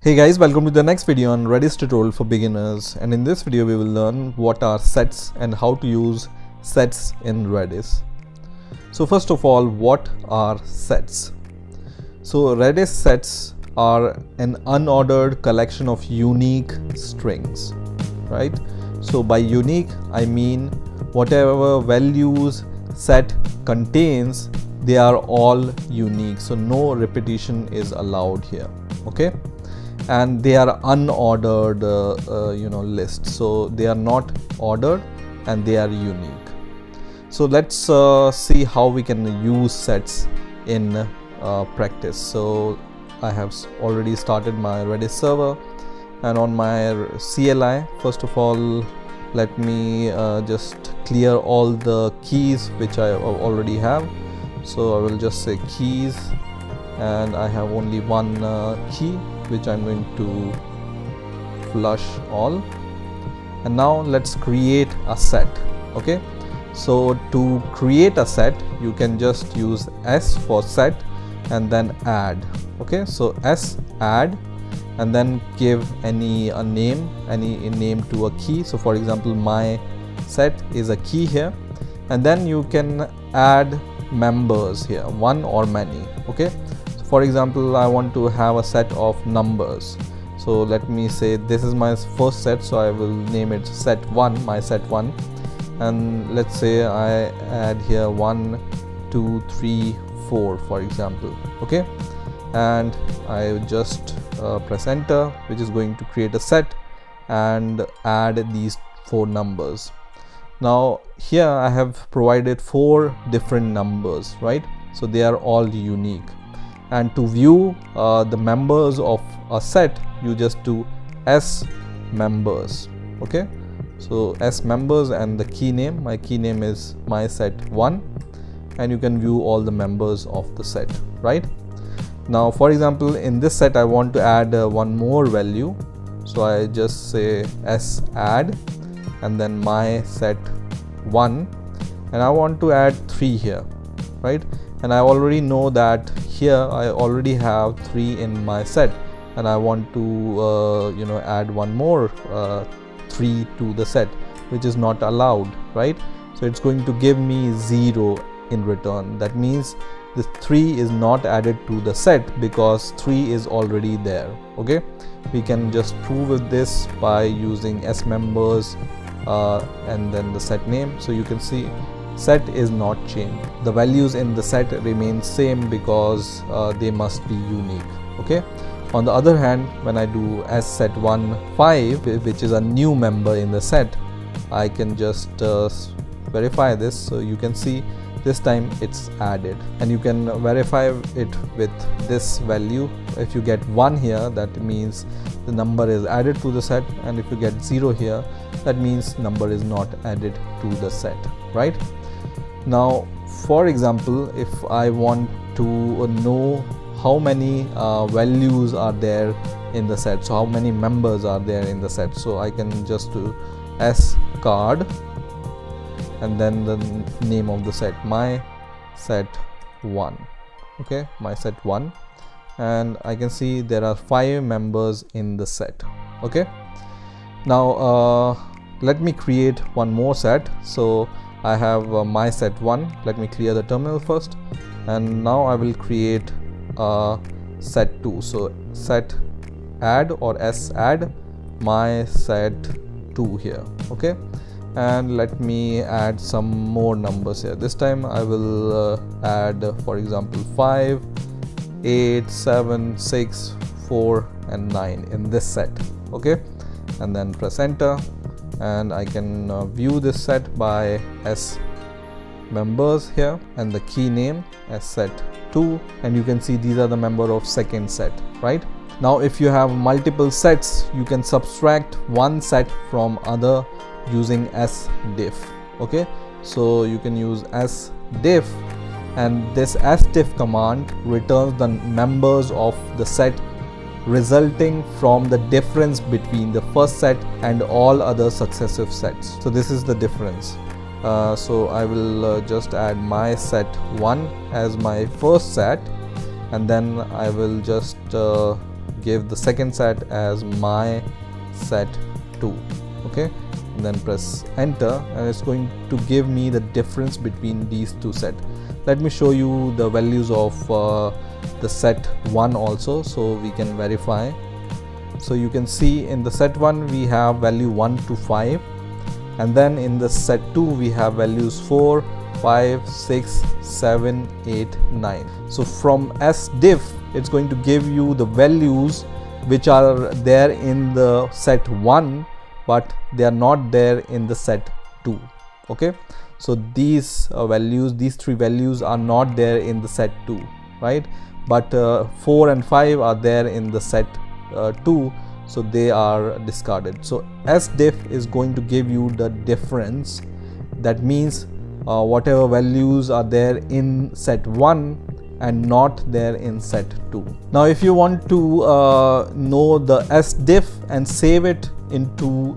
Hey guys, welcome to the next video on Redis tutorial for beginners, and in this video we will learn what are sets and how to use sets in Redis. So first of all, what are sets? So Redis sets are an unordered collection of unique strings, right? So by unique I mean whatever values set contains, they are all unique, so no repetition is allowed here, okay? And they are unordered lists, so they are not ordered and they are unique. So let's see how we can use sets in practice. So I have already started my Redis server, and on my CLI, first of all let me just clear all the keys which I already have. So I will just say keys, and I have only one key which I'm going to flush all. And now let's create a set. Okay, so to create a set you can just use S for set and then add. Okay, so S add and then give any name to a key. So for example, my set is a key here, and then you can add members here, one or many. Okay, for example, I want to have a set of numbers, so let me say this is my first set, so I will name it set 1, my set 1, and let's say I add here 1 2 3 4 for example. Okay, and I just press enter, which is going to create a set and add these 4 numbers. Now here I have provided 4 different numbers, right? So they are all unique. And to view the members of a set, you just do S members. Okay, so S members and the key name, my key name is my set 1, and you can view all the members of the set, right? Now for example, in this set I want to add one more value, so I just say S add and then my set 1, and I want to add 3 here, right? And I already know that here I already have 3 in my set, and I want to add one more 3 to the set, which is not allowed, right? So it's going to give me 0 in return. That means the 3 is not added to the set because 3 is already there. Okay, we can just prove this by using S members and then the set name. So you can see set is not changed, the values in the set remain same because they must be unique. Okay, on the other hand, when I do S set 1 5, which is a new member in the set, I can just verify this. So you can see this time it's added, and you can verify it with this value. If you get 1 here, that means the number is added to the set, and if you get 0 here, that means number is not added to the set, right? Now for example, if I want to know how many values are there in the set, so how many members are there in the set, so I can just do S card and then the name of the set, my set 1. Okay, my set 1, and I can see there are 5 members in the set. Okay, now let me create one more set. So I have my set 1. Let me clear the terminal first, and now I will create set 2. So set add or S add my set 2 here. Okay, and let me add some more numbers here. This time I will add for example 5 8 7 6 4 and 9 in this set. Okay, and then press enter, and I can view this set by S members here and the key name as set 2, and you can see these are the member of second set, right? Now if you have multiple sets, you can subtract one set from other using sdiff. Okay, so you can use sdiff, and this sdiff command returns the members of the set resulting from the difference between the first set and all other successive sets. So this is the difference. So I will just add my set 1 as my first set, and then I will just give the second set as my set 2. Okay, and then press enter, and it's going to give me the difference between these two sets. Let me show you the values of the set 1 also, so we can verify. So you can see in the set 1 we have value 1 to 5, and then in the set 2 we have values 4, 5, 6, 7, 8, 9. So from sdiff it's going to give you the values which are there in the set 1, but they are not there in the set 2. Okay, so these values, these three values are not there in the set 2, right? But 4 and 5 are there in the set 2, so they are discarded. So sdiff is going to give you the difference. That means whatever values are there in set 1 and not there in set 2. Now if you want to know the sdiff and save it into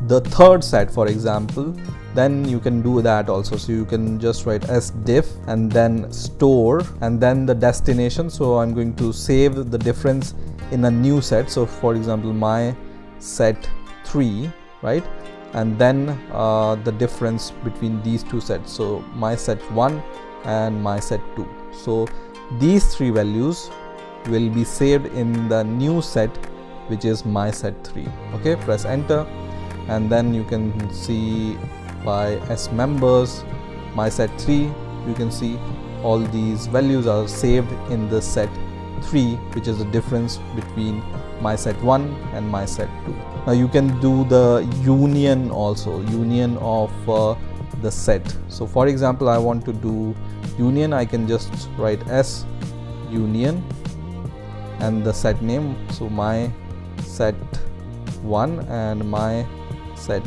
the third set, for example, then you can do that also. So you can just write sdiff and then store and then the destination. So I'm going to save the difference in a new set. So for example, my set 3, right? And then the difference between these two sets, so my set 1 and my set 2. So these three values will be saved in the new set, which is my set 3. Okay, press enter, and then you can see by s members my set 3, you can see all these values are saved in the set 3, which is the difference between my set 1 and my set 2. Now you can do the union also, union of the set. So for example, I want to do union, I can just write s union and the set name, so my set 1 and my set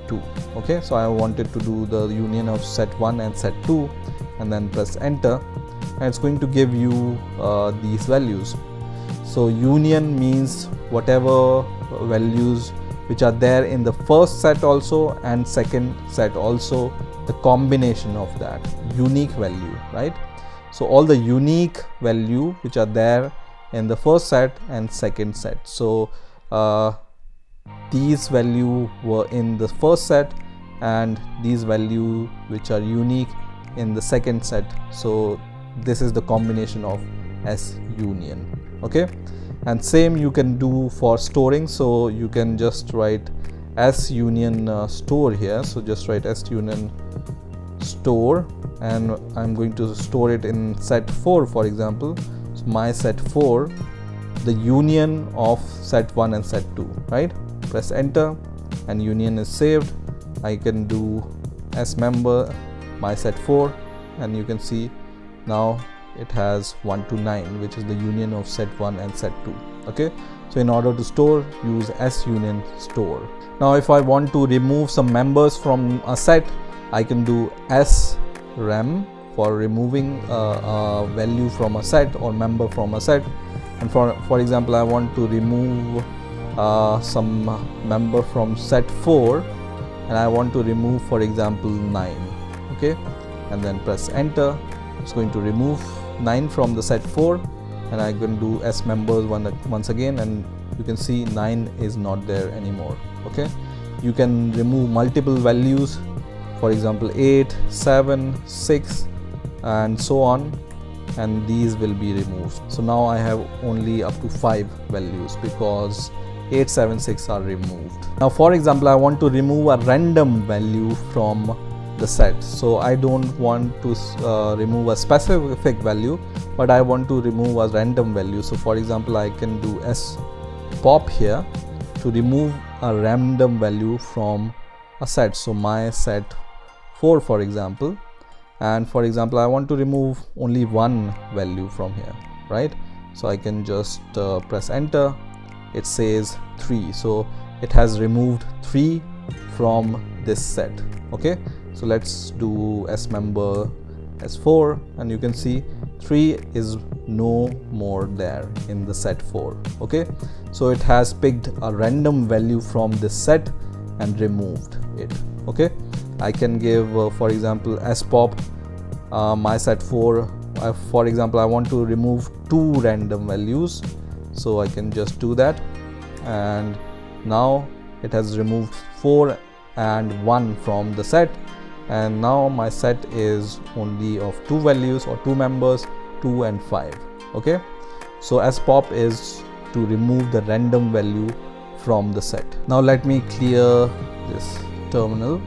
2. Okay, so I wanted to do the union of set 1 and set 2, and then press enter, and it's going to give you these values. So union means whatever values which are there in the first set also and second set also, the combination of that unique value, right? So all the unique value which are there in the first set and second set. So these value were in the first set and these value which are unique in the second set. So this is the combination of s union. Okay, and same you can do for storing. So you can just write s union store here. So just write s union store, and I'm going to store it in set 4, for example. So my set 4, the union of set 1 and set 2, right? Press enter and union is saved. I can do s member my set 4, and you can see now it has 1 to 9, which is the union of set 1 and set 2. Okay, so in order to store, use s union store. Now if I want to remove some members from a set, I can do s rem for removing a value from a set or member from a set. And for example, I want to remove some member from set 4, and I want to remove, for example, 9. Okay, and then press enter. It's going to remove 9 from the set 4, and I'm going to do s members once again, and you can see 9 is not there anymore. Okay, you can remove multiple values, for example 8, 7, 6 and so on, and these will be removed. So now I have only up to 5 values because 8, 7, 6 are removed. Now for example, I want to remove a random value from the set. So I don't want to remove a specific value, but I want to remove a random value. So for example, I can do s pop here to remove a random value from a set. So my set 4, for example, and for example I want to remove only one value from here, right? So I can just press enter. It says 3, so it has removed 3 from this set. Okay, so let's do s member s4, and you can see 3 is no more there in the set 4. Okay, so it has picked a random value from this set and removed it. Okay, I can give for example s pop my set 4. For example, I want to remove 2 random values, so I can just do that, and now it has removed 4 and 1 from the set, and now my set is only of 2 values or 2 members, 2 and 5. Okay, so spop is to remove the random value from the set. Now let me clear this terminal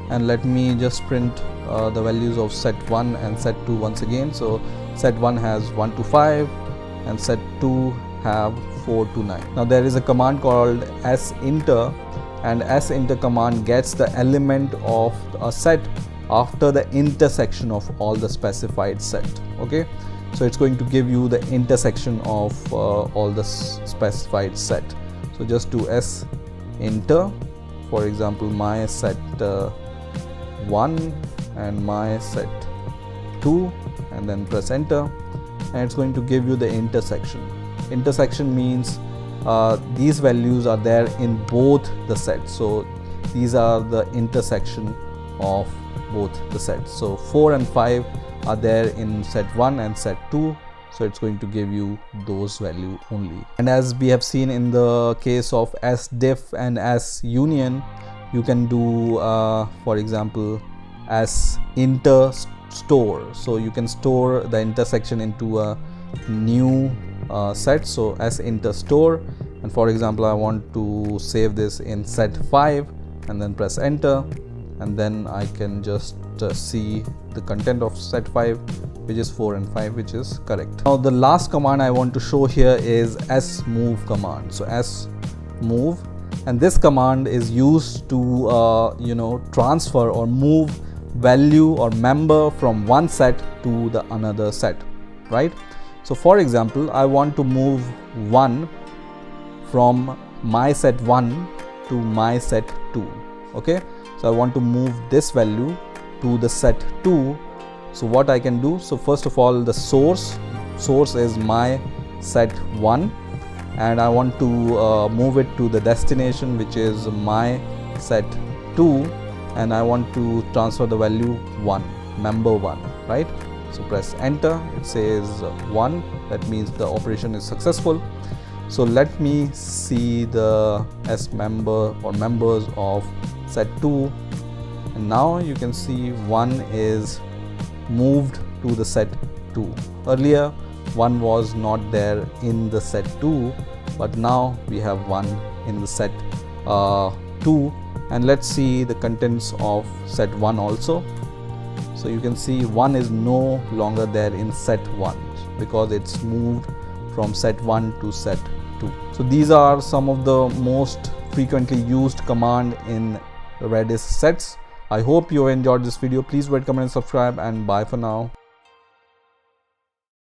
and let me just print the values of set 1 and set 2 once again. So set 1 has 1 to 5 and set 2 have 4 to 9. Now there is a command called sinter, and sinter command gets the element of a set after the intersection of all the specified set. Okay, so it's going to give you the intersection of all the specified set. So just do sinter, for example my set 1 and my set 2, and then press enter, and it's going to give you the intersection. Intersection means these values are there in both the sets, so these are the intersection of both the sets. So 4 and 5 are there in set 1 and set 2, so it's going to give you those value only. And as we have seen in the case of sdiff and sunion, you can do for example sinter store, so you can store the intersection into a new set. So sinter store, and for example I want to save this in set 5 and then press enter, and then I can just see the content of set 5, which is 4 and 5, which is correct. Now the last command I want to show here is smove command. So smove, and this command is used to transfer or move value or member from one set to the another set, right? So for example I want to move 1 from my set 1 to my set 2. Okay, so I want to move this value to the set 2. So what I can do, so first of all the source is my set 1, and I want to move it to the destination, which is my set 2, and I want to transfer the value 1, member 1, right? So press enter, it says 1, that means the operation is successful. So let me see the member or members of set 2, and now you can see 1 is moved to the set 2. Earlier 1 was not there in the set 2, but now we have 1 in the set 2. And let's see the contents of set 1 also. So you can see 1 is no longer there in set 1 because it's moved from set 1 to set 2. So these are some of the most frequently used command in Redis sets. I hope you enjoyed this video. Please rate, comment and subscribe, and bye for now.